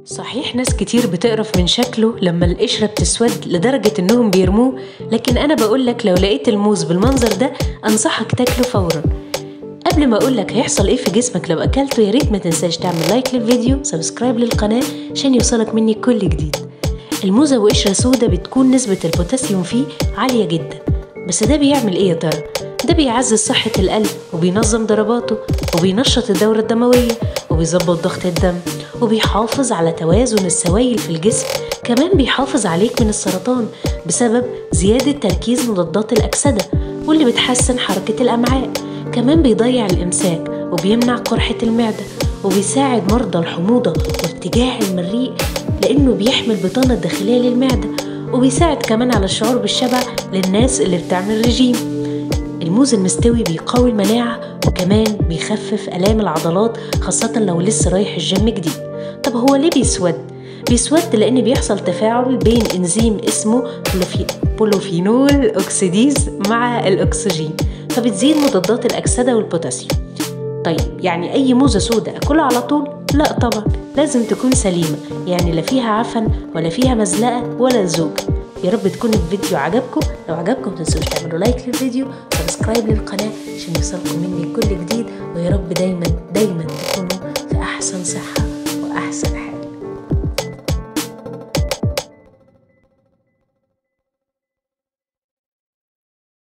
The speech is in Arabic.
صحيح ناس كتير بتقرف من شكله لما القشرة بتسود لدرجة انهم بيرموه، لكن انا بقولك لو لقيت الموز بالمنظر ده انصحك تاكله فورا. قبل ما اقولك هيحصل ايه في جسمك لو اكلته، ياريت ما تنساش تعمل لايك للفيديو، سبسكرايب للقناة عشان يوصلك مني كل جديد. الموزة وقشرة سودة بتكون نسبة البوتاسيوم فيه عالية جدا، بس ده بيعمل ايه يا ترى؟ ده بيعزز صحة القلب وبينظم ضرباته وبينشط الدورة الدموية وبيظبط ضغط الدم وبيحافظ على توازن السوائل في الجسم. كمان بيحافظ عليك من السرطان بسبب زيادة تركيز مضادات الأكسدة واللي بتحسن حركة الأمعاء. كمان بيضيع الإمساك وبيمنع قرحة المعدة وبيساعد مرضى الحموضة وارتجاع المريء لأنه بيحمي البطانة الداخلية للمعدة، وبيساعد كمان على الشعور بالشبع للناس اللي بتعمل رجيم. الموز المستوي بيقوي المناعة وكمان بيخفف آلام العضلات، خاصة لو لسه رايح الجيم جديد. طب هو ليه بيسود؟ بيسود لأن بيحصل تفاعل بين إنزيم اسمه بوليفينول أكسيديز مع الأكسجين، فبتزيد مضادات الأكسدة والبوتاسيوم. طيب يعني أي موزة سودة أكلها على طول؟ لا طبعا، لازم تكون سليمة، يعني لا فيها عفن ولا فيها مزلقة ولا زوج. يا رب تكون الفيديو عجبكم، لو عجبكم متنسوش تعملوا لايك للفيديو، سبسكرايب للقناة عشان يوصلكم مني كل جديد، ويا رب دايما دايما تكونوا في أحسن صحة وأحسن حال.